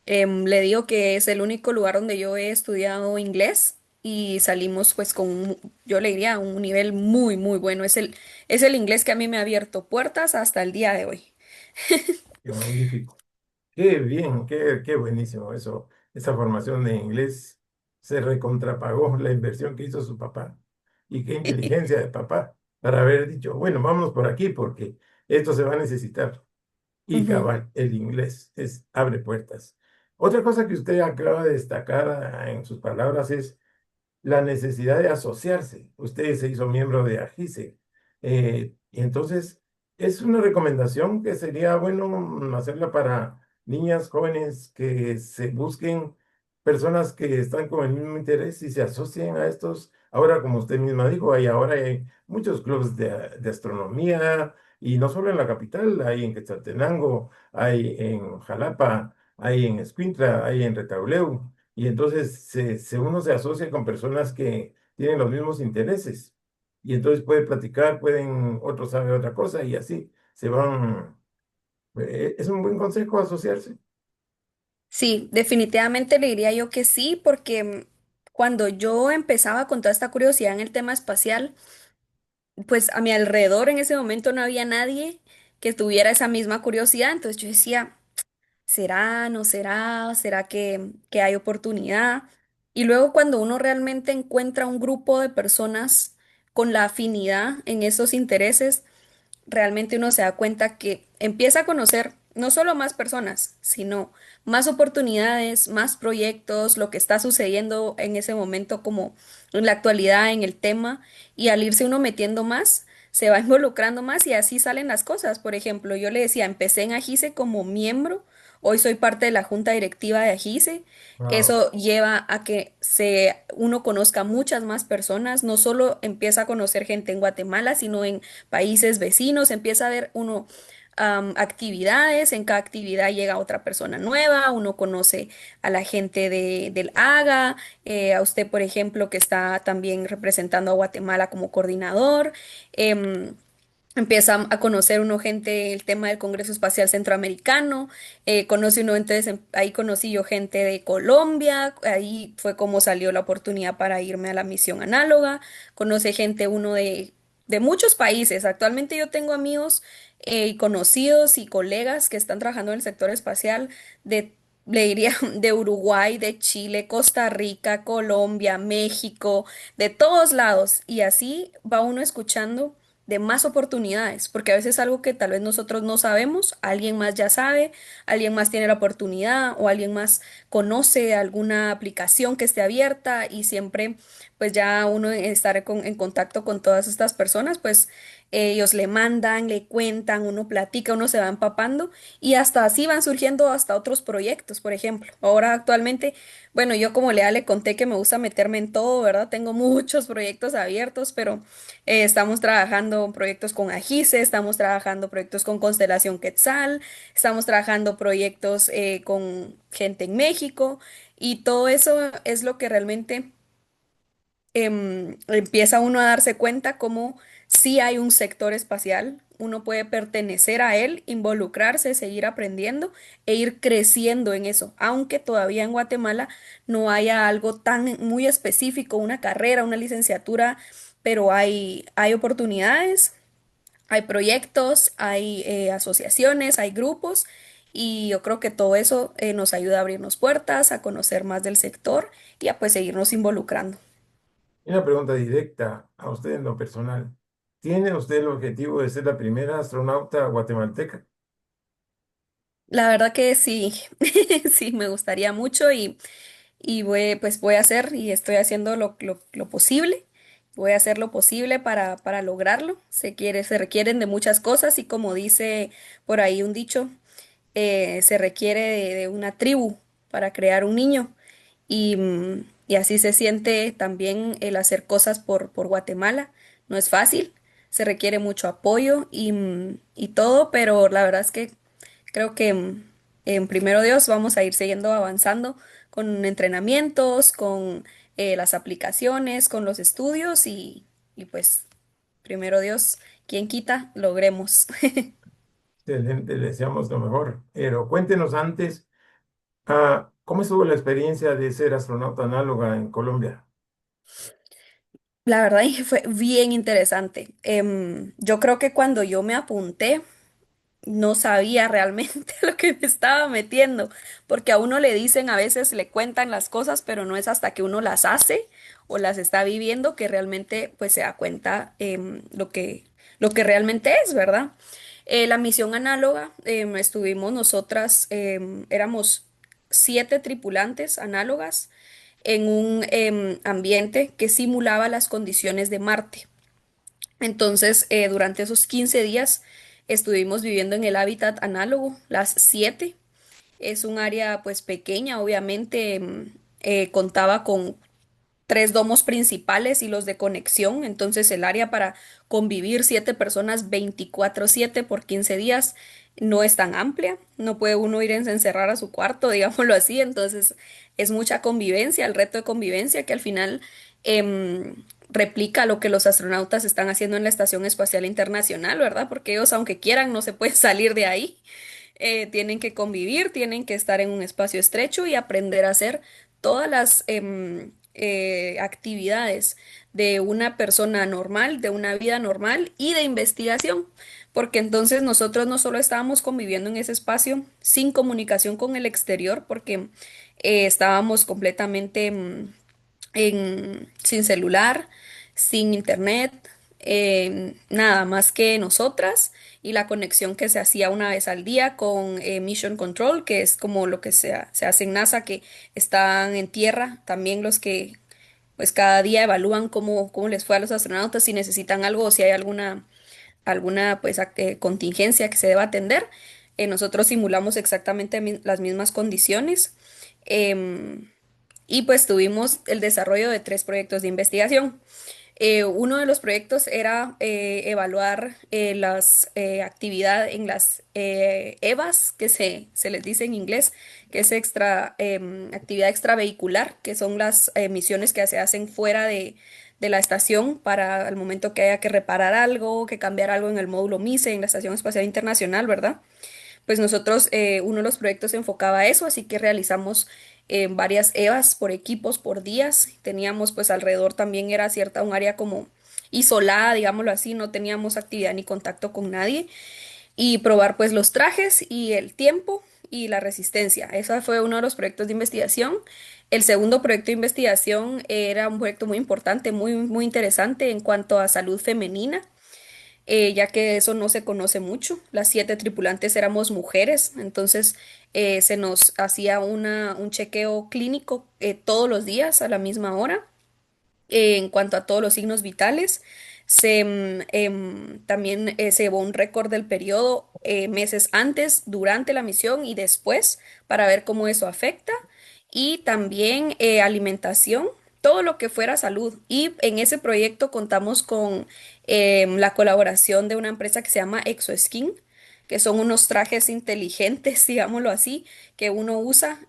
le digo que es el único lugar donde yo he estudiado inglés y salimos pues yo le diría, un nivel muy, muy bueno. Es el inglés que a mí me ha abierto puertas hasta el día de hoy. qué magnífico. Qué bien, qué buenísimo eso. Esa formación de inglés se recontrapagó la inversión que hizo su papá. Y qué inteligencia de papá para haber dicho, bueno, vámonos por aquí porque esto se va a necesitar. Y Ujú. cabal, el inglés abre puertas. Otra cosa que usted acaba de destacar en sus palabras es la necesidad de asociarse. Usted se hizo miembro de AGICE. Y entonces, es una recomendación que sería bueno hacerla para niñas, jóvenes que se busquen personas que están con el mismo interés y se asocien a estos. Ahora, como usted misma dijo, ahora hay muchos clubes de astronomía y no solo en la capital, hay en Quetzaltenango, hay en Jalapa, hay en Escuintla, hay en Retauleu. Y entonces uno se asocia con personas que tienen los mismos intereses. Y entonces puede platicar, otros saben otra cosa y así se van. Es un buen consejo asociarse. Sí, definitivamente le diría yo que sí, porque cuando yo empezaba con toda esta curiosidad en el tema espacial, pues a mi alrededor en ese momento no había nadie que tuviera esa misma curiosidad. Entonces yo decía, ¿será, no será? ¿Será que hay oportunidad? Y luego cuando uno realmente encuentra un grupo de personas con la afinidad en esos intereses, realmente uno se da cuenta que empieza a conocer no solo más personas, sino más oportunidades, más proyectos, lo que está sucediendo en ese momento como en la actualidad en el tema y al irse uno metiendo más, se va involucrando más y así salen las cosas. Por ejemplo, yo le decía, empecé en Ajice como miembro hoy soy parte de la junta directiva de AGICE. Wow. Eso lleva a que uno conozca muchas más personas, no solo empieza a conocer gente en Guatemala, sino en países vecinos, empieza a ver uno actividades, en cada actividad llega otra persona nueva, uno conoce a la gente del AGA, a usted, por ejemplo, que está también representando a Guatemala como coordinador. em, Empieza a conocer uno gente el tema del Congreso Espacial Centroamericano, conoce uno, entonces ahí conocí yo gente de Colombia, ahí fue como salió la oportunidad para irme a la misión análoga, conoce gente uno de muchos países. Actualmente yo tengo amigos y conocidos y colegas que están trabajando en el sector espacial de, le diría, de Uruguay, de Chile, Costa Rica, Colombia, México, de todos lados, y así va uno escuchando de más oportunidades, porque a veces algo que tal vez nosotros no sabemos, alguien más ya sabe, alguien más tiene la oportunidad o alguien más conoce alguna aplicación que esté abierta y siempre pues ya uno estar en contacto con todas estas personas, pues ellos le mandan, le cuentan, uno platica, uno se va empapando y hasta así van surgiendo hasta otros proyectos, por ejemplo. Ahora actualmente, bueno, yo como le conté que me gusta meterme en todo, ¿verdad? Tengo muchos proyectos abiertos, pero estamos trabajando proyectos con Agice, estamos trabajando proyectos con Constelación Quetzal, estamos trabajando proyectos con gente en México y todo eso es lo que realmente empieza uno a darse cuenta cómo sí hay un sector espacial, uno puede pertenecer a él, involucrarse, seguir aprendiendo e ir creciendo en eso, aunque todavía en Guatemala no haya algo tan muy específico, una carrera, una licenciatura, pero hay oportunidades, hay proyectos, hay asociaciones, hay grupos. Y yo creo que todo eso nos ayuda a abrirnos puertas, a conocer más del sector y a pues seguirnos involucrando. Una pregunta directa a usted en lo personal. ¿Tiene usted el objetivo de ser la primera astronauta guatemalteca? La verdad que sí, sí, me gustaría mucho y pues voy a hacer y estoy haciendo lo posible. Voy a hacer lo posible para lograrlo. Se requieren de muchas cosas y como dice por ahí un dicho, se requiere de una tribu para crear un niño. Y así se siente también el hacer cosas por Guatemala. No es fácil, se requiere mucho apoyo y todo, pero la verdad es que creo que en primero Dios vamos a ir siguiendo avanzando con entrenamientos, con las aplicaciones, con los estudios y pues primero Dios, quien quita, logremos. Excelente, le deseamos lo mejor. Pero cuéntenos antes, ¿cómo estuvo la experiencia de ser astronauta análoga en Colombia? La verdad es que fue bien interesante. Yo creo que cuando yo me apunté, no sabía realmente lo que me estaba metiendo, porque a uno le dicen, a veces le cuentan las cosas, pero no es hasta que uno las hace o las está viviendo que realmente pues se da cuenta lo que realmente es, ¿verdad? La misión análoga, estuvimos nosotras, éramos 7 tripulantes análogas en un ambiente que simulaba las condiciones de Marte. Entonces, durante esos 15 días estuvimos viviendo en el hábitat análogo, las 7. Es un área pues pequeña, obviamente contaba con 3 domos principales y los de conexión, entonces el área para convivir 7 personas 24/7 por 15 días no es tan amplia, no puede uno ir a encerrar a su cuarto, digámoslo así, entonces es mucha convivencia, el reto de convivencia que al final replica lo que los astronautas están haciendo en la Estación Espacial Internacional, ¿verdad? Porque ellos, aunque quieran, no se pueden salir de ahí. Tienen que convivir, tienen que estar en un espacio estrecho y aprender a hacer todas las actividades de una persona normal, de una vida normal y de investigación, porque entonces nosotros no solo estábamos conviviendo en ese espacio sin comunicación con el exterior, porque estábamos completamente sin celular, sin internet, nada más que nosotras y la conexión que se hacía una vez al día con Mission Control, que es como lo que se hace en NASA, que están en tierra, también los que pues cada día evalúan cómo les fue a los astronautas, si necesitan algo o si hay alguna pues contingencia que se deba atender. nosotros simulamos exactamente las mismas condiciones. em, y pues tuvimos el desarrollo de tres proyectos de investigación. Uno de los proyectos era evaluar las actividades en las EVAs, que se les dice en inglés, que es actividad extravehicular, que son las misiones que se hacen fuera de la estación para el momento que haya que reparar algo, que cambiar algo en el módulo MICE, en la Estación Espacial Internacional, ¿verdad? Pues nosotros, uno de los proyectos se enfocaba a eso, así que realizamos varias EVAs por equipos, por días. Teníamos pues alrededor también era cierta un área como isolada, digámoslo así, no teníamos actividad ni contacto con nadie. Y probar pues los trajes y el tiempo y la resistencia. Ese fue uno de los proyectos de investigación. El segundo proyecto de investigación era un proyecto muy importante, muy interesante en cuanto a salud femenina, ya que eso no se conoce mucho. Las 7 tripulantes éramos mujeres, entonces se nos hacía un chequeo clínico todos los días a la misma hora. En cuanto a todos los signos vitales, también se llevó un récord del periodo meses antes, durante la misión y después para ver cómo eso afecta. Y también alimentación, todo lo que fuera salud. Y en ese proyecto contamos con la colaboración de una empresa que se llama ExoSkin, que son unos trajes inteligentes, digámoslo así, que uno usa.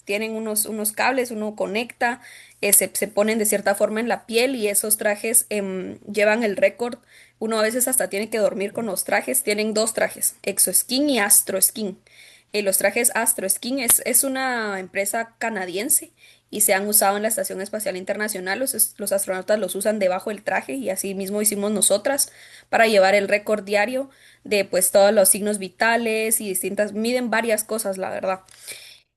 Tienen unos cables, uno conecta, se ponen de cierta forma en la piel y esos trajes llevan el récord. Uno a veces hasta tiene que dormir con los trajes. Tienen dos trajes, ExoSkin y AstroSkin. Los trajes AstroSkin es una empresa canadiense y se han usado en la Estación Espacial Internacional. Los astronautas los usan debajo del traje y así mismo hicimos nosotras para llevar el récord diario de pues todos los signos vitales y distintas, miden varias cosas, la verdad.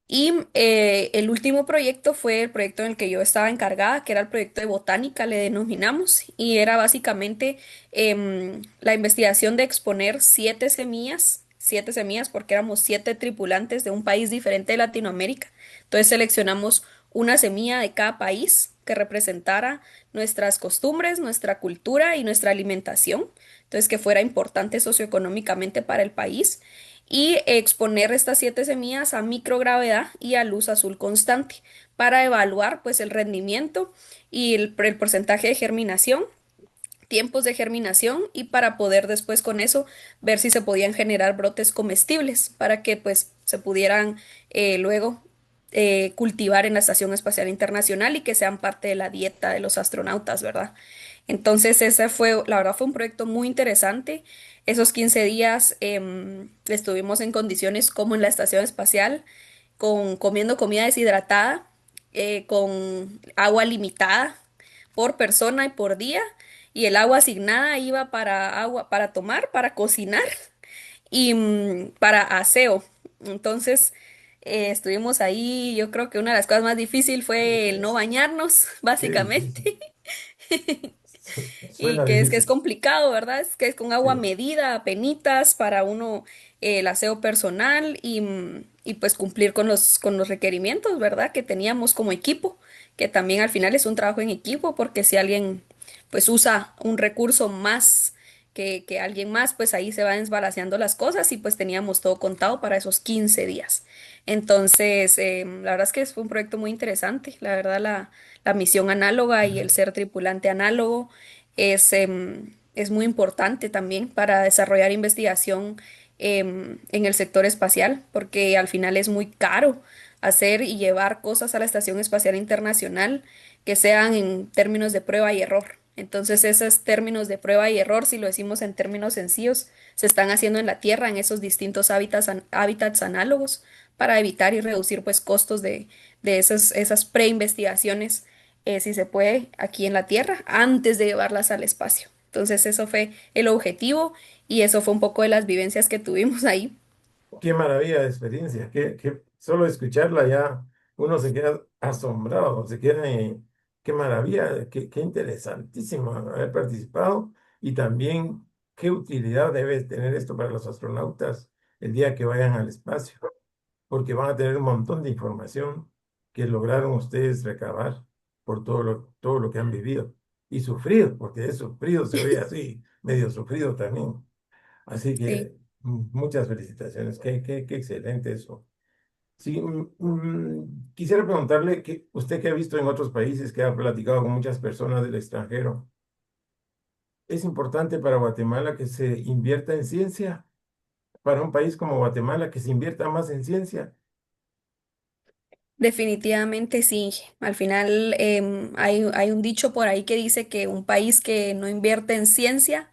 Y el último proyecto fue el proyecto en el que yo estaba encargada, que era el proyecto de botánica, le denominamos, y era básicamente la investigación de exponer 7 semillas, porque éramos 7 tripulantes de un país diferente de Latinoamérica. Entonces seleccionamos una semilla de cada país que representara nuestras costumbres, nuestra cultura y nuestra alimentación. Entonces que fuera importante socioeconómicamente para el país y exponer estas 7 semillas a microgravedad y a luz azul constante para evaluar pues el rendimiento y el porcentaje de germinación, tiempos de germinación y para poder después con eso ver si se podían generar brotes comestibles para que pues se pudieran luego cultivar en la Estación Espacial Internacional y que sean parte de la dieta de los astronautas, ¿verdad? Entonces, ese fue, la verdad fue un proyecto muy interesante. Esos 15 días estuvimos en condiciones como en la estación espacial, comiendo comida deshidratada, con agua limitada por persona y por día, y el agua asignada iba para agua, para tomar, para cocinar y para aseo. Entonces, estuvimos ahí. Yo creo que una de las cosas más difíciles fue el no bañarnos, Qué difícil. básicamente. Y Suena que es difícil. complicado, ¿verdad? Es que es con agua Sí. medida, apenitas, para uno el aseo personal y pues cumplir con los requerimientos, ¿verdad? Que teníamos como equipo, que también al final es un trabajo en equipo, porque si alguien pues usa un recurso más que alguien más, pues ahí se van desbalanceando las cosas y pues teníamos todo contado para esos 15 días. Entonces, la verdad es que fue un proyecto muy interesante, la verdad la misión análoga y el ser tripulante análogo es muy importante también para desarrollar investigación en el sector espacial, porque al final es muy caro hacer y llevar cosas a la Estación Espacial Internacional que sean en términos de prueba y error. Entonces, esos términos de prueba y error, si lo decimos en términos sencillos, se están haciendo en la Tierra, en esos distintos hábitats análogos, para evitar y reducir pues costos de esas preinvestigaciones, si se puede, aquí en la Tierra, antes de llevarlas al espacio. Entonces, eso fue el objetivo y eso fue un poco de las vivencias que tuvimos ahí. Qué maravilla de experiencia, solo escucharla ya uno se queda asombrado, qué maravilla, qué interesantísimo haber participado y también qué utilidad debe tener esto para los astronautas el día que vayan al espacio, porque van a tener un montón de información que lograron ustedes recabar por todo lo que han vivido y sufrido, porque es sufrido, se oye así, medio sufrido también. Así que Sí. Muchas felicitaciones, qué excelente eso. Sí, quisiera preguntarle que usted que ha visto en otros países, que ha platicado con muchas personas del extranjero, ¿es importante para Guatemala que se invierta en ciencia? Para un país como Guatemala, que se invierta más en ciencia. Definitivamente sí. Al final hay un dicho por ahí que dice que un país que no invierte en ciencia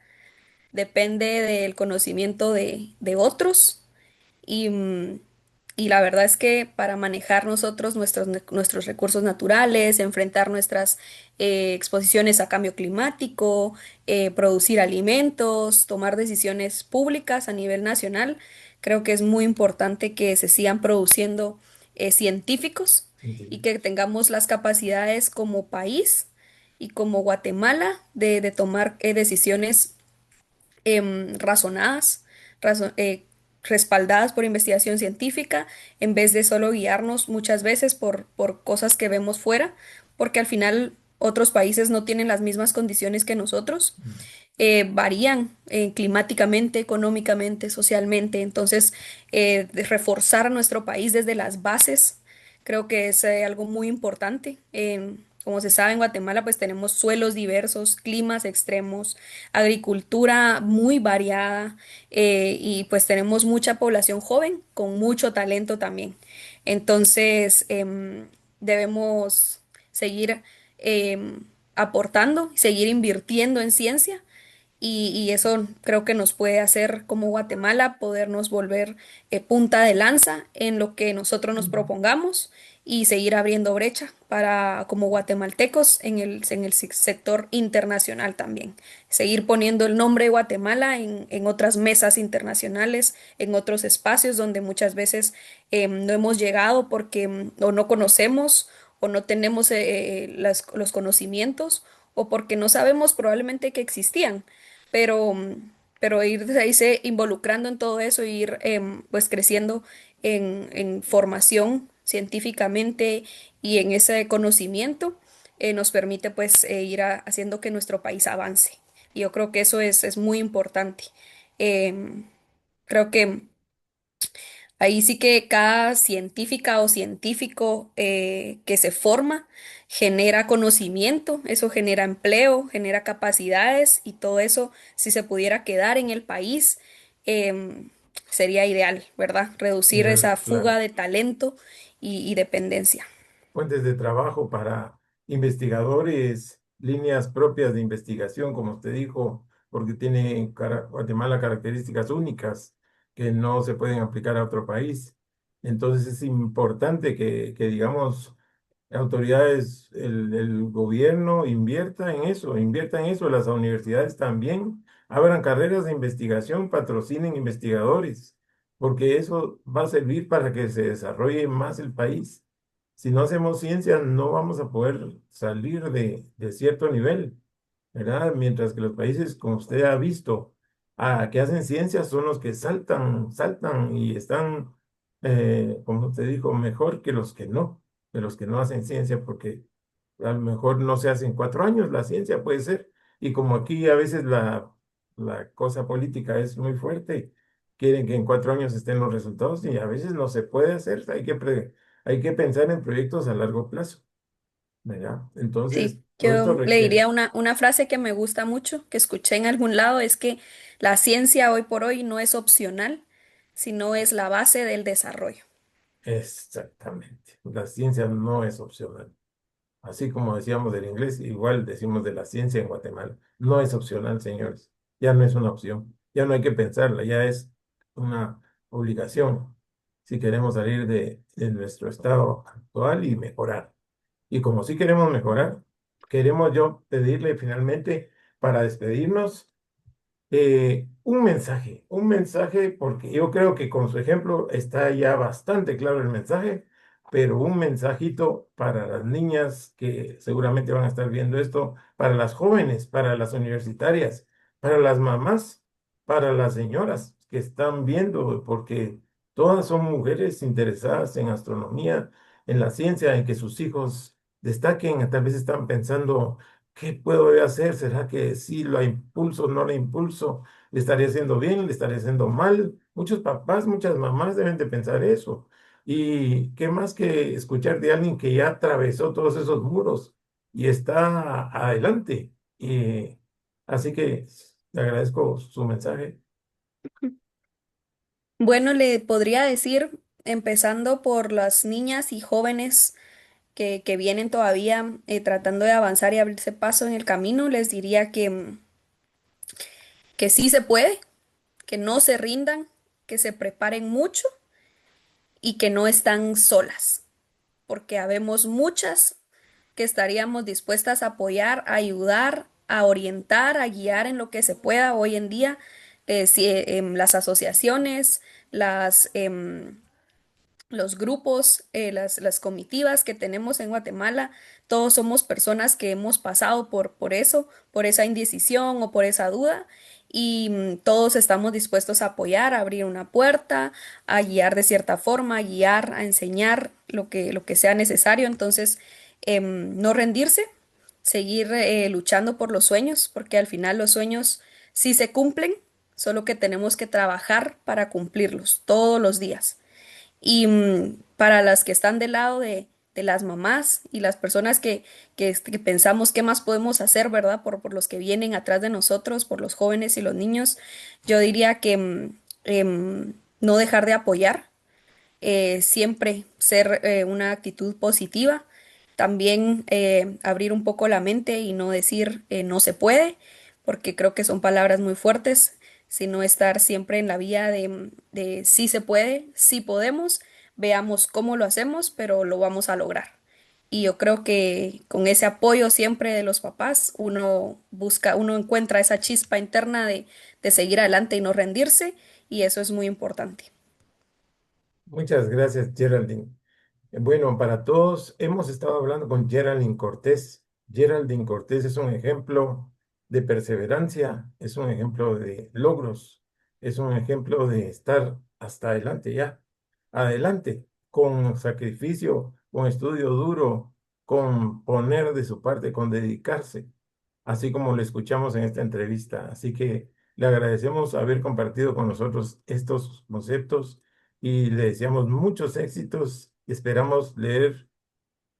depende del conocimiento de otros. Y, y la verdad es que para manejar nosotros nuestros recursos naturales, enfrentar nuestras exposiciones a cambio climático, producir alimentos, tomar decisiones públicas a nivel nacional, creo que es muy importante que se sigan produciendo científicos y Entiendo. que tengamos las capacidades como país y como Guatemala de tomar decisiones razonadas, razo- eh, respaldadas por investigación científica, en vez de solo guiarnos muchas veces por cosas que vemos fuera, porque al final otros países no tienen las mismas condiciones que nosotros, varían climáticamente, económicamente, socialmente. Entonces, de reforzar a nuestro país desde las bases, creo que es algo muy importante. Como se sabe, en Guatemala pues tenemos suelos diversos, climas extremos, agricultura muy variada, y pues tenemos mucha población joven con mucho talento también. Entonces, debemos seguir aportando, seguir invirtiendo en ciencia y eso creo que nos puede hacer como Guatemala podernos volver punta de lanza en lo que nosotros nos propongamos y seguir abriendo brecha para como guatemaltecos en el sector internacional también. Seguir poniendo el nombre de Guatemala en otras mesas internacionales, en otros espacios donde muchas veces no hemos llegado porque o no conocemos o no tenemos los conocimientos o porque no sabemos probablemente que existían, pero, pero irse involucrando en todo eso, ir pues creciendo en formación científicamente y en ese conocimiento, nos permite pues haciendo que nuestro país avance. Y yo creo que eso es muy importante. Em, Creo que ahí sí que cada científica o científico que se forma genera conocimiento, eso genera empleo, genera capacidades y todo eso, si se pudiera quedar en el país, em, sería ideal, ¿verdad? Reducir esa fuga Claro. de talento y dependencia. Fuentes de trabajo para investigadores, líneas propias de investigación, como usted dijo, porque tiene Guatemala características únicas que no se pueden aplicar a otro país. Entonces es importante que digamos, autoridades, el gobierno invierta en eso, las universidades también, abran carreras de investigación, patrocinen investigadores, porque eso va a servir para que se desarrolle más el país. Si no hacemos ciencia, no vamos a poder salir de cierto nivel, ¿verdad? Mientras que los países, como usted ha visto, que hacen ciencia son los que saltan y están, como usted dijo, mejor que los que no, de los que no hacen ciencia, porque a lo mejor no se hace en 4 años la ciencia, puede ser. Y como aquí a veces la cosa política es muy fuerte, quieren que en 4 años estén los resultados y a veces no se puede hacer, hay que pensar en proyectos a largo plazo, ¿verdad? Entonces, Sí, todo esto yo le diría requiere. una frase que me gusta mucho, que escuché en algún lado, es que la ciencia hoy por hoy no es opcional, sino es la base del desarrollo. Exactamente. La ciencia no es opcional. Así como decíamos del inglés, igual decimos de la ciencia en Guatemala. No es opcional, señores. Ya no es una opción. Ya no hay que pensarla. Ya es una obligación si queremos salir de nuestro estado actual y mejorar. Y como sí queremos mejorar, queremos yo pedirle finalmente para despedirnos un mensaje, porque yo creo que con su ejemplo está ya bastante claro el mensaje, pero un mensajito para las niñas que seguramente van a estar viendo esto, para las jóvenes, para las universitarias, para las mamás, para las señoras que están viendo, porque todas son mujeres interesadas en astronomía, en la ciencia, en que sus hijos destaquen, tal vez están pensando ¿qué puedo yo hacer? ¿Será que sí la impulso, no la impulso? ¿Le estaré haciendo bien? ¿Le estaré haciendo mal? Muchos papás, muchas mamás deben de pensar eso. Y qué más que escuchar de alguien que ya atravesó todos esos muros y está adelante. Y así que le agradezco su mensaje. Bueno, le podría decir, empezando por las niñas y jóvenes que vienen todavía tratando de avanzar y abrirse paso en el camino, les diría que sí se puede, que no se rindan, que se preparen mucho y que no están solas, porque habemos muchas que estaríamos dispuestas a apoyar, a ayudar, a orientar, a guiar en lo que se pueda hoy en día. Si, las asociaciones, las, los grupos, las comitivas que tenemos en Guatemala, todos somos personas que hemos pasado por eso, por esa indecisión o por esa duda, y todos estamos dispuestos a apoyar, a abrir una puerta, a guiar de cierta forma, a guiar, a enseñar lo que sea necesario. Entonces, no rendirse, seguir luchando por los sueños, porque al final los sueños sí se cumplen, solo que tenemos que trabajar para cumplirlos todos los días. Y para las que están del lado de las mamás y las personas que pensamos qué más podemos hacer, ¿verdad? Por los que vienen atrás de nosotros, por los jóvenes y los niños, yo diría que no dejar de apoyar, siempre ser una actitud positiva, también abrir un poco la mente y no decir no se puede, porque creo que son palabras muy fuertes, sino estar siempre en la vía de sí se puede, sí podemos, veamos cómo lo hacemos, pero lo vamos a lograr. Y yo creo que con ese apoyo siempre de los papás, uno busca, uno encuentra esa chispa interna de seguir adelante y no rendirse, y eso es muy importante. Muchas gracias, Geraldine. Bueno, para todos, hemos estado hablando con Geraldine Cortés. Geraldine Cortés es un ejemplo de perseverancia, es un ejemplo de logros, es un ejemplo de estar hasta adelante ya, adelante, con sacrificio, con estudio duro, con poner de su parte, con dedicarse, así como lo escuchamos en esta entrevista. Así que le agradecemos haber compartido con nosotros estos conceptos y le deseamos muchos éxitos y esperamos leer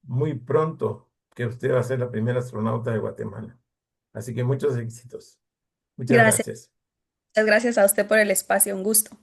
muy pronto que usted va a ser la primera astronauta de Guatemala. Así que muchos éxitos. Muchas Gracias. gracias. Muchas gracias a usted por el espacio, un gusto.